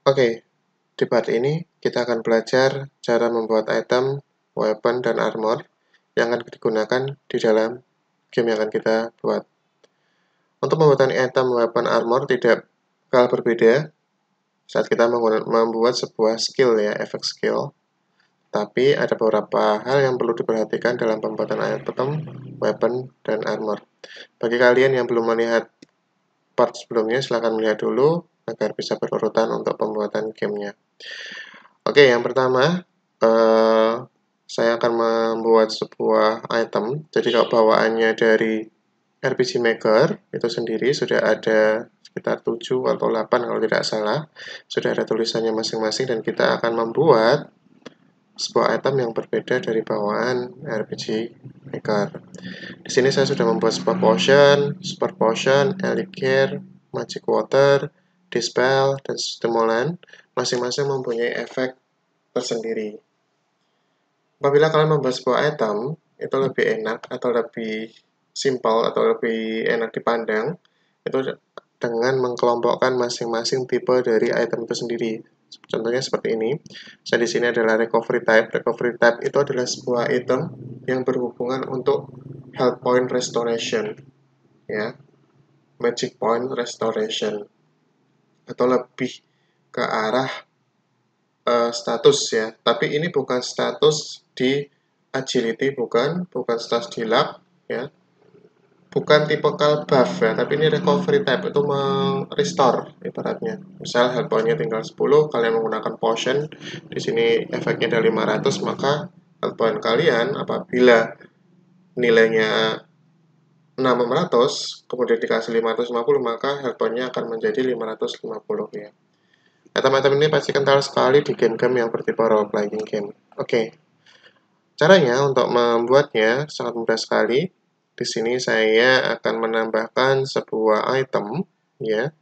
Oke, di part ini kita akan belajar cara membuat item, weapon, dan armor yang akan digunakan di dalam game yang akan kita buat. Untuk pembuatan item, weapon, armor tidak bakal berbeda saat kita membuat sebuah skill ya, efek skill. Tapi ada beberapa hal yang perlu diperhatikan dalam pembuatan item, weapon, dan armor. Bagi kalian yang belum melihat part sebelumnya, silahkan melihat dulu agar bisa berurutan untuk pembuatan gamenya. Oke, yang pertama, saya akan membuat sebuah item. Jadi kalau bawaannya dari RPG Maker itu sendiri sudah ada sekitar 7 atau 8 kalau tidak salah. Sudah ada tulisannya masing-masing dan kita akan membuat sebuah item yang berbeda dari bawaan RPG Maker. Di sini saya sudah membuat sebuah potion, super potion, elixir, magic water, dispel, dan stimulant. Masing-masing mempunyai efek tersendiri. Apabila kalian membuat sebuah item, itu lebih enak atau lebih simple atau lebih enak dipandang itu dengan mengkelompokkan masing-masing tipe dari item itu sendiri. Contohnya seperti ini. Saya di sini adalah recovery type. Recovery type itu adalah sebuah item yang berhubungan untuk health point restoration, ya, magic point restoration, atau lebih ke arah status ya. Tapi ini bukan status di agility, bukan status di luck ya. Bukan tipikal buff ya, tapi ini recovery type, itu restore ibaratnya. Misal health point-nya tinggal 10, kalian menggunakan potion, di sini efeknya ada 500, maka health point kalian apabila nilainya 600, kemudian dikasih 550, maka health point-nya akan menjadi 550 ya. Item-item ini pasti kental sekali di game-game yang bertipe role playing game. Oke. Caranya untuk membuatnya sangat mudah sekali. Di sini saya akan menambahkan sebuah item ya.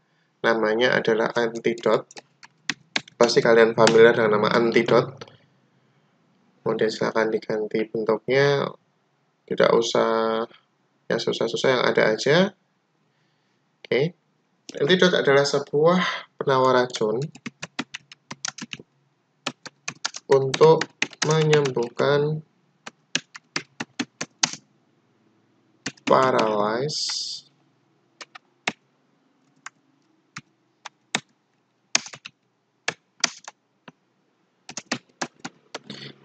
Namanya adalah antidote. Pasti kalian familiar dengan nama antidote. Kemudian silahkan diganti bentuknya. Tidak usah yang susah-susah, yang ada aja. Oke. Antidote adalah sebuah penawar racun untuk menyembuhkan paralyze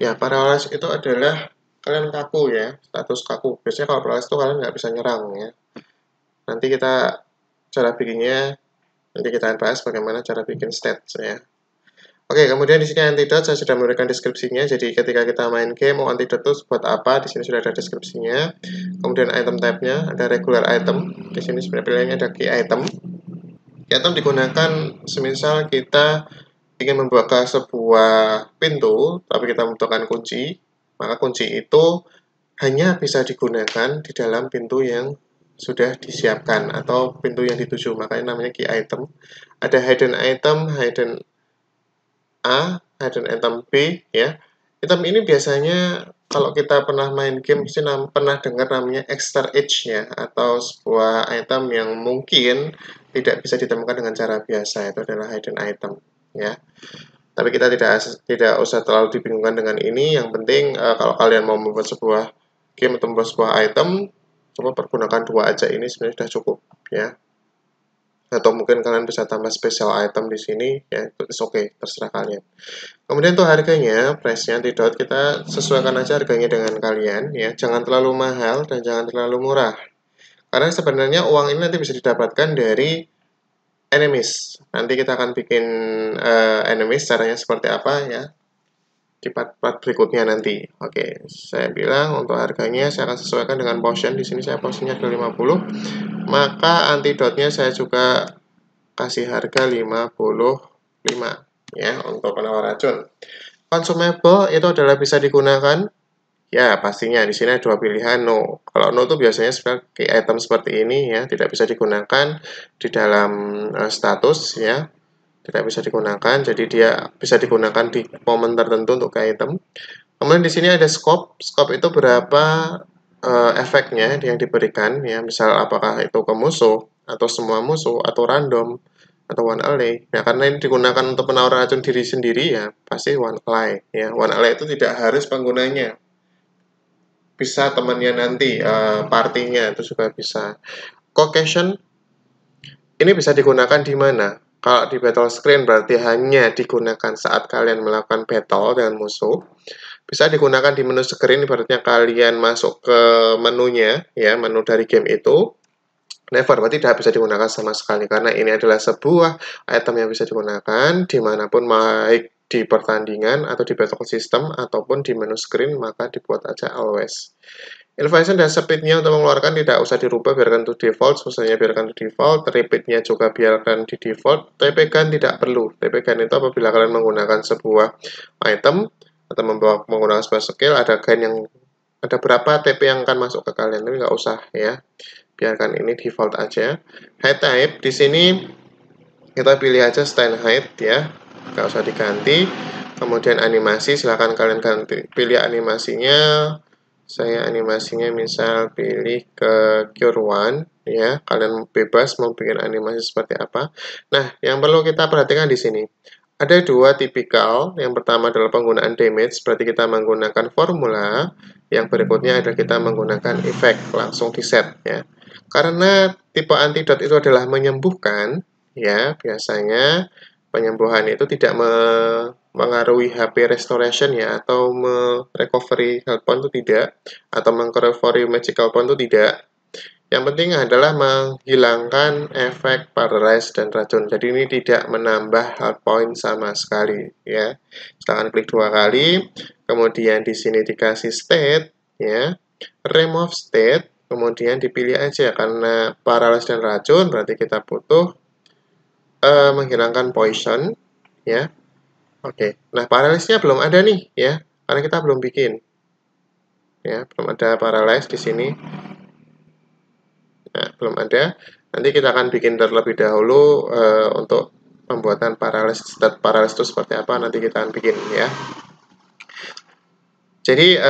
ya. Paralyze itu adalah kalian kaku ya, status kaku. Biasanya kalau paralyze itu kalian nggak bisa nyerang ya. Nanti kita cara bikinnya, nanti kita bahas bagaimana cara bikin stats ya. Oke, kemudian di sini antidote saya sudah memberikan deskripsinya. Jadi ketika kita main game, mau antidote itu buat apa? Di sini sudah ada deskripsinya. Kemudian item type-nya ada regular item. Di sini sebenarnya pilihannya ada key item. Key item digunakan semisal kita ingin membuka sebuah pintu, tapi kita membutuhkan kunci, maka kunci itu hanya bisa digunakan di dalam pintu yang sudah disiapkan atau pintu yang dituju, makanya namanya key item. Ada hidden item, hidden A, hidden item B ya. Item ini biasanya kalau kita pernah main game mesti pernah dengar namanya extra edge ya, atau sebuah item yang mungkin tidak bisa ditemukan dengan cara biasa, itu adalah hidden item ya. Tapi kita tidak usah terlalu dibingungkan dengan ini. Yang penting kalau kalian mau membuat sebuah game atau membuat sebuah item, coba pergunakan 2 aja, ini sebenarnya sudah cukup ya. Atau mungkin kalian bisa tambah special item di sini ya, itu oke, terserah kalian. Kemudian untuk harganya, price-nya antidote kita sesuaikan aja harganya dengan kalian ya. Jangan terlalu mahal dan jangan terlalu murah. Karena sebenarnya uang ini nanti bisa didapatkan dari enemies. Nanti kita akan bikin enemies, caranya seperti apa ya di part-part berikutnya nanti. Oke, saya bilang untuk harganya saya akan sesuaikan dengan potion. Di sini saya potionnya ke 50. Maka antidotnya saya juga kasih harga 55 ya untuk penawar racun. Consumable itu adalah bisa digunakan ya, pastinya di sini ada 2 pilihan no. Kalau no itu biasanya seperti item seperti ini ya, tidak bisa digunakan di dalam status ya. Tidak bisa digunakan, jadi dia bisa digunakan di momen tertentu untuk item. Kemudian di sini ada scope. Scope itu berapa efeknya yang diberikan ya, misal apakah itu ke musuh atau semua musuh atau random atau one ally. Nah, karena ini digunakan untuk penawar racun diri sendiri ya, pasti one ally ya. One ally itu tidak harus penggunanya. Bisa temannya nanti, partinya itu juga bisa. Caucasian ini bisa digunakan di mana? Kalau di battle screen berarti hanya digunakan saat kalian melakukan battle dengan musuh. Bisa digunakan di menu screen, ibaratnya kalian masuk ke menunya, ya, menu dari game itu. Never, berarti tidak bisa digunakan sama sekali, karena ini adalah sebuah item yang bisa digunakan dimanapun, baik di pertandingan, atau di battle system, ataupun di menu screen, maka dibuat aja always. Elevation dan speednya untuk mengeluarkan tidak usah dirubah, biarkan to default, susahnya biarkan to default, repeatnya juga biarkan di default, TP gun tidak perlu. TP gun itu apabila kalian menggunakan sebuah item, atau menggunakan sebuah skill, ada gun yang ada berapa TP yang akan masuk ke kalian, tapi nggak usah ya. Biarkan ini default aja. Height type di sini kita pilih aja stand height ya, nggak usah diganti. Kemudian animasi silahkan kalian ganti, pilih animasinya. Saya animasinya misal pilih ke Cure One ya, kalian bebas mau bikin animasi seperti apa. Nah, yang perlu kita perhatikan di sini ada dua tipikal. Yang pertama adalah penggunaan damage, berarti kita menggunakan formula. Yang berikutnya adalah kita menggunakan efek, langsung di set ya. Karena tipe antidot itu adalah menyembuhkan, ya biasanya penyembuhan itu tidak mengaruhi HP restoration ya, atau recovery health point itu tidak, atau recovery magical point itu tidak. Yang penting adalah menghilangkan efek paralyze dan racun. Jadi ini tidak menambah health point sama sekali ya. Silahkan klik 2 kali, kemudian di sini dikasih state ya, remove state. Kemudian dipilih aja, karena paralysis dan racun berarti kita butuh menghilangkan poison ya. Oke, nah paralysisnya belum ada nih ya, karena kita belum bikin ya, belum ada paralysis di sini. Nah, belum ada. Nanti kita akan bikin terlebih dahulu untuk pembuatan paralysis. Stat paralysis itu seperti apa nanti kita akan bikin ya. Jadi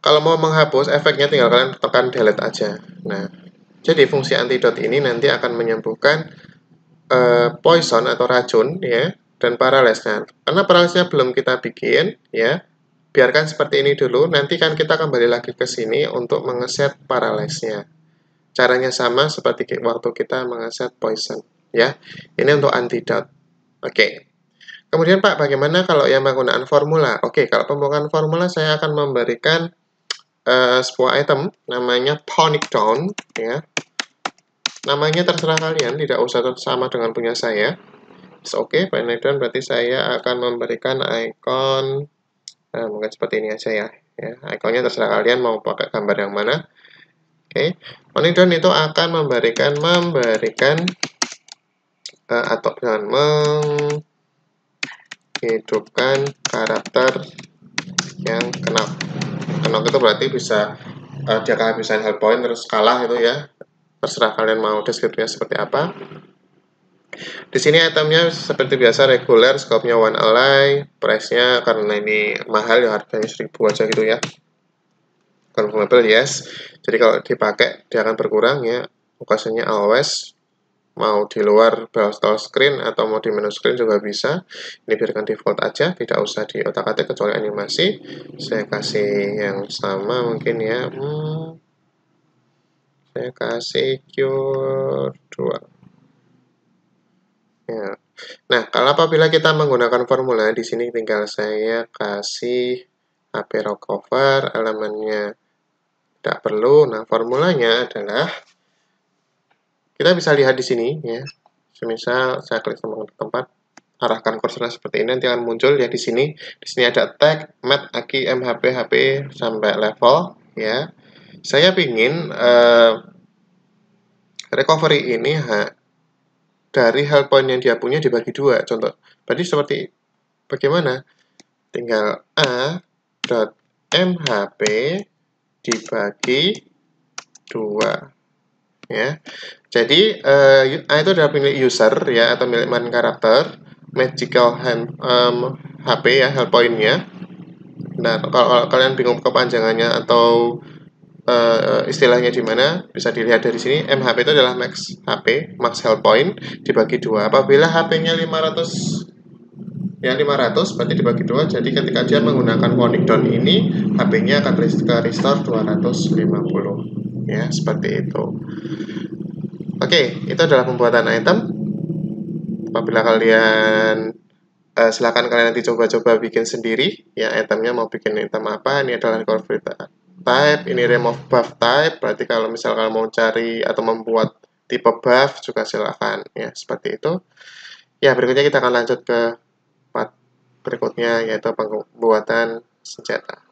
kalau mau menghapus efeknya tinggal kalian tekan delete aja. Nah, jadi fungsi antidot ini nanti akan menyembuhkan poison atau racun ya, dan paralysis. Nah, karena paralysisnya belum kita bikin ya, biarkan seperti ini dulu. Nanti kan kita kembali lagi ke sini untuk mengeset paralysisnya. Caranya sama seperti waktu kita mengeset poison ya. Ini untuk antidot. Oke. Kemudian Pak, bagaimana kalau yang menggunakan formula? Oke, kalau pembukaan formula saya akan memberikan sebuah item namanya Tonic Down ya. Namanya terserah kalian, tidak usah sama dengan punya saya. Oke, Tonic Down berarti saya akan memberikan icon mungkin seperti ini aja ya. Ikonnya terserah kalian mau pakai gambar yang mana. Oke, Tonic Down itu akan memberikan atau menghidupkan karakter yang kenok. Kenok itu berarti bisa dia kehabisan health point terus kalah itu ya. Terserah kalian mau deskripsinya seperti apa. Di sini itemnya seperti biasa reguler, scope-nya one ally, price-nya karena ini mahal ya, harganya 1000 aja gitu ya. Confirmable yes. Jadi kalau dipakai dia akan berkurang ya. Lokasinya always. Mau di luar battle screen atau mau di menu screen juga bisa. Ini biarkan default aja, tidak usah di otak-atik kecuali animasi. Saya kasih yang sama mungkin ya. Saya kasih Cure 2. Ya. Nah, kalau apabila kita menggunakan formula di sini tinggal saya kasih HP recover, elemennya tidak perlu. Nah, formulanya adalah kita bisa lihat di sini ya. Semisal saya klik sama tempat, arahkan kursornya seperti ini, nanti akan muncul ya di sini. Di sini ada tag, mat, aki, mhp, hp sampai level ya. Saya pingin recovery ini dari health point yang dia punya dibagi 2. Contoh, berarti seperti bagaimana? Tinggal a.mhp dibagi 2 ya. Jadi A itu adalah milik user ya, atau milik main karakter, magical HP ya, health point-nya. Nah, kalau kalian bingung kepanjangannya atau istilahnya di mana bisa dilihat dari sini. MHP itu adalah max HP, max health point dibagi 2. Apabila HP-nya 500 berarti dibagi 2, jadi ketika dia menggunakan chronic down ini HP-nya akan restore 250 ya, seperti itu. Oke, itu adalah pembuatan item. Apabila kalian silakan kalian nanti coba-coba bikin sendiri ya, itemnya mau bikin item apa. Ini adalah recovery type, ini remove buff type, berarti kalau misalkan mau cari atau membuat tipe buff juga silakan ya, seperti itu ya. Berikutnya kita akan lanjut ke part berikutnya, yaitu pembuatan senjata.